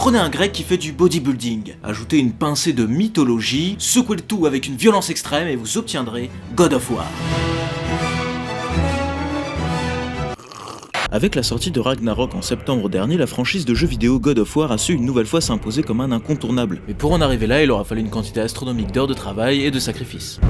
Prenez un grec qui fait du bodybuilding, ajoutez une pincée de mythologie, secouez le tout avec une violence extrême et vous obtiendrez God of War. Avec la sortie de Ragnarok en septembre dernier, la franchise de jeux vidéo God of War a su une nouvelle fois s'imposer comme un incontournable. Mais pour en arriver là, il aura fallu une quantité astronomique d'heures de travail et de sacrifices.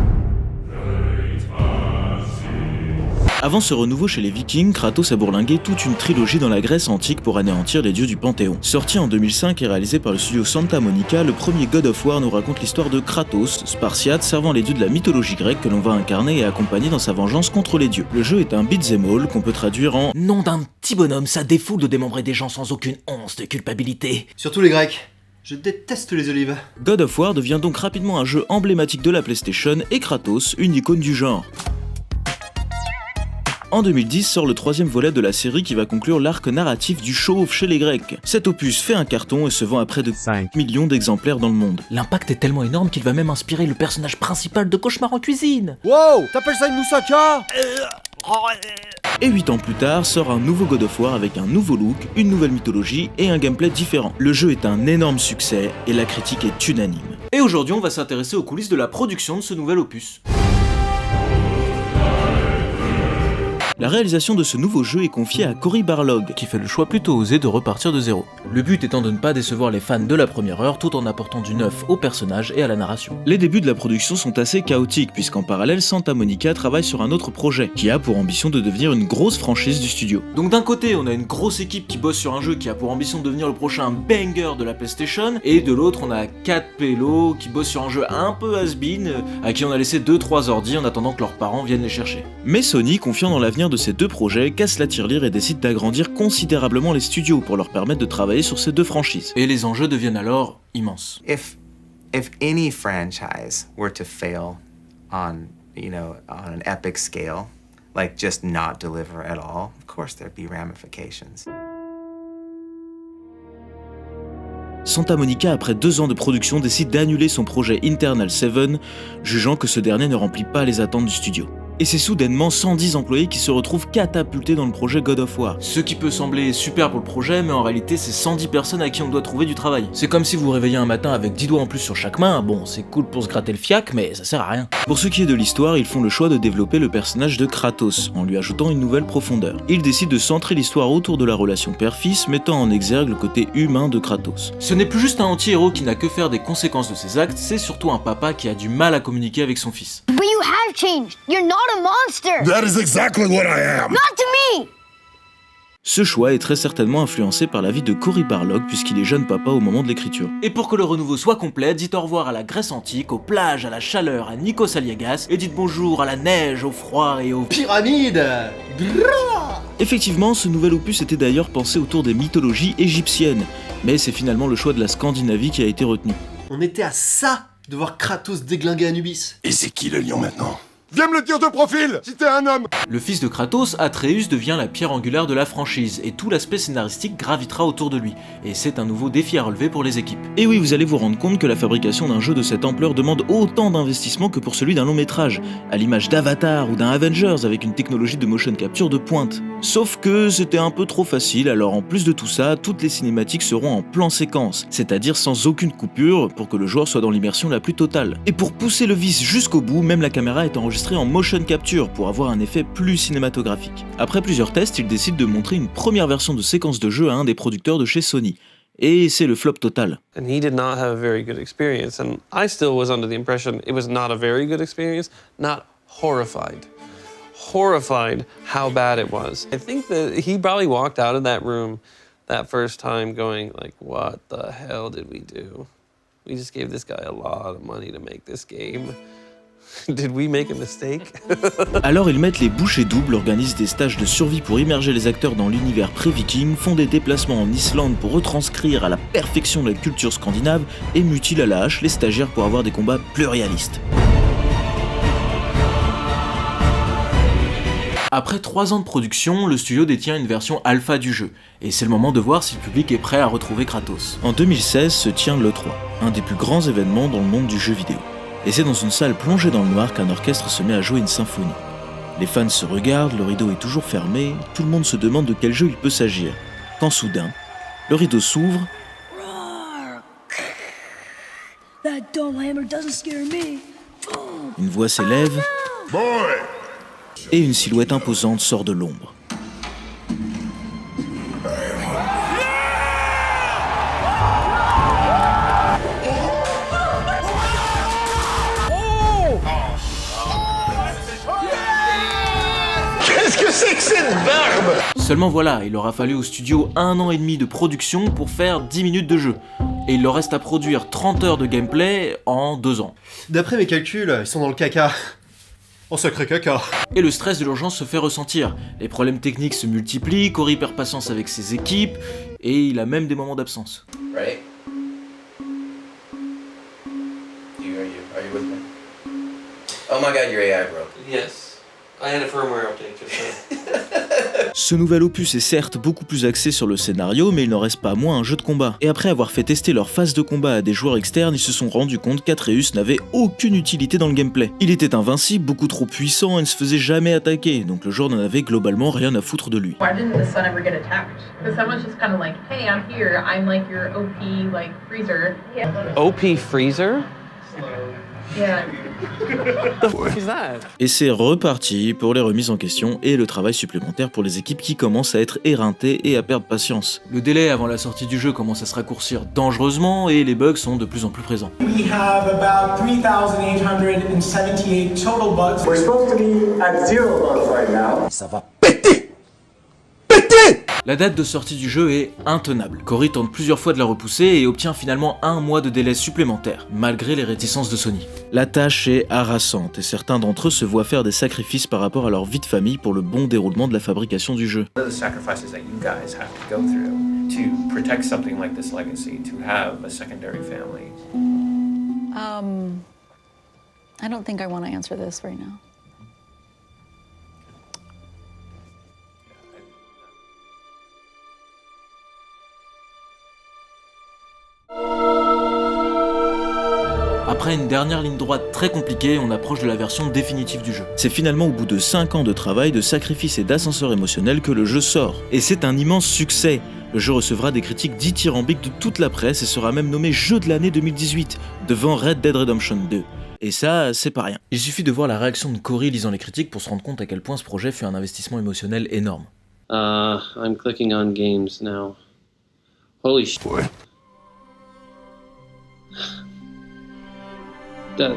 Avant ce renouveau chez les Vikings, Kratos a bourlingué toute une trilogie dans la Grèce antique pour anéantir les dieux du Panthéon. Sorti en 2005 et réalisé par le studio Santa Monica, le premier God of War nous raconte l'histoire de Kratos, spartiate servant les dieux de la mythologie grecque que l'on va incarner et accompagner dans sa vengeance contre les dieux. Le jeu est un beat'em all qu'on peut traduire en « nom d'un petit bonhomme, ça défoule de démembrer des gens sans aucune once de culpabilité ». Surtout les Grecs. Je déteste les olives. God of War devient donc rapidement un jeu emblématique de la PlayStation et Kratos, une icône du genre. En 2010 sort le troisième volet de la série qui va conclure l'arc narratif du chauve chez les Grecs. Cet opus fait un carton et se vend à près de 5 millions d'exemplaires dans le monde. L'impact est tellement énorme qu'il va même inspirer le personnage principal de Cauchemar en cuisine. Wow, t'appelles ça une moussaka? Et 8 ans plus tard sort un nouveau God of War avec un nouveau look, une nouvelle mythologie et un gameplay différent. Le jeu est un énorme succès et la critique est unanime. Et aujourd'hui on va s'intéresser aux coulisses de la production de ce nouvel opus. La réalisation de ce nouveau jeu est confiée à Cory Barlog, qui fait le choix plutôt osé de repartir de zéro. Le but étant de ne pas décevoir les fans de la première heure tout en apportant du neuf au personnage et à la narration. Les débuts de la production sont assez chaotiques puisqu'en parallèle Santa Monica travaille sur un autre projet qui a pour ambition de devenir une grosse franchise du studio. Donc d'un côté on a une grosse équipe qui bosse sur un jeu qui a pour ambition de devenir le prochain banger de la PlayStation et de l'autre on a 4 pélos qui bossent sur un jeu un peu has-been à qui on a laissé 2-3 ordi en attendant que leurs parents viennent les chercher. Mais Sony, confiant dans l'avenir de ces deux projets, casse la tirelire et décide d'agrandir considérablement les studios pour leur permettre de travailler sur ces deux franchises. Et les enjeux deviennent alors immenses. If any franchise were to fail on an epic scale, like just not deliver at all, of course there'd be ramifications. Santa Monica, après 2 ans de production, décide d'annuler son projet Internal 7, jugeant que ce dernier ne remplit pas les attentes du studio. Et c'est soudainement 110 employés qui se retrouvent catapultés dans le projet God of War. Ce qui peut sembler super pour le projet, mais en réalité c'est 110 personnes à qui on doit trouver du travail. C'est comme si vous vous réveillez un matin avec 10 doigts en plus sur chaque main, bon c'est cool pour se gratter le fiac, mais ça sert à rien. Pour ce qui est de l'histoire, ils font le choix de développer le personnage de Kratos, en lui ajoutant une nouvelle profondeur. Ils décident de centrer l'histoire autour de la relation père-fils, mettant en exergue le côté humain de Kratos. Ce n'est plus juste un anti-héros qui n'a que faire des conséquences de ses actes, c'est surtout un papa qui a du mal à communiquer avec son fils. But you have changed. You're not a monster. That is exactly what I am. Not to me. Ce choix est très certainement influencé par la vie de Cory Barlog puisqu'il est jeune papa au moment de l'écriture. Et pour que le renouveau soit complet, dites au revoir à la Grèce antique, aux plages, à la chaleur, à Nikos Aliagas, et dites bonjour à la neige, au froid et aux Pyramide. Effectivement, ce nouvel opus était d'ailleurs pensé autour des mythologies égyptiennes, mais c'est finalement le choix de la Scandinavie qui a été retenu. On était à ça de voir Kratos déglinguer Anubis. Et c'est qui le lion maintenant? Viens me le dire de profil, si t'es un homme! Le fils de Kratos, Atreus, devient la pierre angulaire de la franchise, et tout l'aspect scénaristique gravitera autour de lui, et c'est un nouveau défi à relever pour les équipes. Et oui, vous allez vous rendre compte que la fabrication d'un jeu de cette ampleur demande autant d'investissement que pour celui d'un long métrage, à l'image d'Avatar ou d'un Avengers avec une technologie de motion capture de pointe. Sauf que c'était un peu trop facile, alors en plus de tout ça, toutes les cinématiques seront en plan séquence, c'est-à-dire sans aucune coupure, pour que le joueur soit dans l'immersion la plus totale. Et pour pousser le vice jusqu'au bout, même la caméra est enregistrée en motion capture pour avoir un effet plus cinématographique. Après plusieurs tests, ils décident de montrer une première version de séquence de jeu à un des producteurs de chez Sony. Et c'est le flop total. And he did not have a very good experience, and I still was under the impression it was not a very good experience, not horrified how bad it was. I think that he probably walked out of that room that first time going like, what the hell did we do? We just gave this guy a lot of money to make this game. Did we make a mistake? Alors ils mettent les bouchées doubles, organisent des stages de survie pour immerger les acteurs dans l'univers pré-viking, font des déplacements en Islande pour retranscrire à la perfection la culture scandinave et mutilent à la hache les stagiaires pour avoir des combats plus réalistes. Après 3 ans de production, le studio détient une version alpha du jeu, et c'est le moment de voir si le public est prêt à retrouver Kratos. En 2016 se tient l'E3, un des plus grands événements dans le monde du jeu vidéo. Et c'est dans une salle plongée dans le noir qu'un orchestre se met à jouer une symphonie. Les fans se regardent, le rideau est toujours fermé, tout le monde se demande de quel jeu il peut s'agir. Quand soudain, le rideau s'ouvre Une voix s'élève et une silhouette imposante sort de l'ombre. Qu'est-ce que c'est que cette barbe? Seulement voilà, il aura fallu au studio 1 an et demi de production pour faire 10 minutes de jeu. Et il leur reste à produire 30 heures de gameplay en 2 ans. D'après mes calculs, ils sont dans le caca. En sacré caca. Et le stress de l'urgence se fait ressentir. Les problèmes techniques se multiplient, Cory perd patience avec ses équipes, et il a même des moments d'absence. Right? Are you with me? Oh my god, your AI broke. Yes. I had a firmware update just now. Ce nouvel opus est certes beaucoup plus axé sur le scénario, mais il n'en reste pas moins un jeu de combat. Et après avoir fait tester leur phase de combat à des joueurs externes, ils se sont rendus compte qu'Atreus n'avait aucune utilité dans le gameplay. Il était invincible, beaucoup trop puissant et ne se faisait jamais attaquer, donc le joueur n'en avait globalement rien à foutre de lui. Why didn't the sun ever get attacked? Because someone's just kind of like, hey, I'm here. I'm like your OP, like, freezer. Yeah. OP Freezer? Yeah. The fuck is that? Et c'est reparti pour les remises en question et le travail supplémentaire pour les équipes qui commencent à être éreintées et à perdre patience. Le délai avant la sortie du jeu commence à se raccourcir dangereusement et les bugs sont de plus en plus présents. We have about 3,878 total bugs. We're supposed to be at 0 bugs right now. Ça va péter! Péter! La date de sortie du jeu est intenable. Cory tente plusieurs fois de la repousser et obtient finalement 1 mois de délai supplémentaire, malgré les réticences de Sony. La tâche est harassante et certains d'entre eux se voient faire des sacrifices par rapport à leur vie de famille pour le bon déroulement de la fabrication du jeu. The sacrifices that you guys have to go through to protect something like this legacy, to have a secondary family. I don't think I want to answer this right now. Après une dernière ligne droite très compliquée, on approche de la version définitive du jeu. C'est finalement au bout de 5 ans de travail, de sacrifices et d'ascenseur émotionnel que le jeu sort. Et c'est un immense succès. Le jeu recevra des critiques dithyrambiques de toute la presse et sera même nommé jeu de l'année 2018, devant Red Dead Redemption 2. Et ça, c'est pas rien. Il suffit de voir la réaction de Cory lisant les critiques pour se rendre compte à quel point ce projet fut un investissement émotionnel énorme. I'm clicking on games now. Holy shit. That...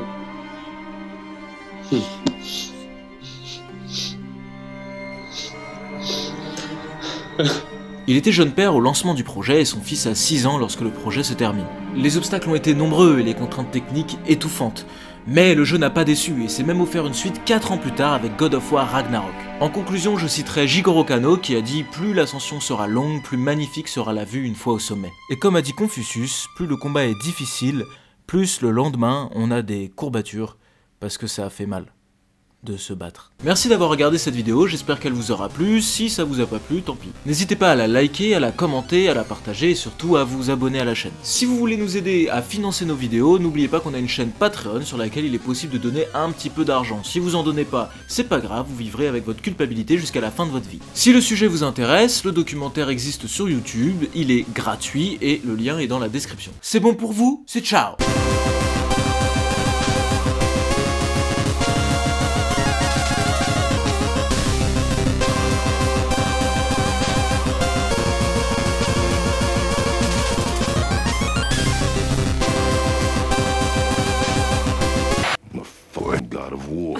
Il était jeune père au lancement du projet et son fils a 6 ans lorsque le projet se termine. Les obstacles ont été nombreux et les contraintes techniques étouffantes. Mais le jeu n'a pas déçu et s'est même offert une suite 4 ans plus tard avec God of War Ragnarok. En conclusion, je citerai Jigoro Kano qui a dit « Plus l'ascension sera longue, plus magnifique sera la vue une fois au sommet ». Et comme a dit Confucius, plus le combat est difficile, plus le lendemain on a des courbatures parce que ça a fait mal de se battre. Merci d'avoir regardé cette vidéo, j'espère qu'elle vous aura plu. Si ça vous a pas plu, tant pis. N'hésitez pas à la liker, à la commenter, à la partager et surtout à vous abonner à la chaîne. Si vous voulez nous aider à financer nos vidéos, n'oubliez pas qu'on a une chaîne Patreon sur laquelle il est possible de donner un petit peu d'argent. Si vous en donnez pas, c'est pas grave, vous vivrez avec votre culpabilité jusqu'à la fin de votre vie. Si le sujet vous intéresse, le documentaire existe sur YouTube, il est gratuit et le lien est dans la description. C'est bon pour vous? C'est ciao! God of War.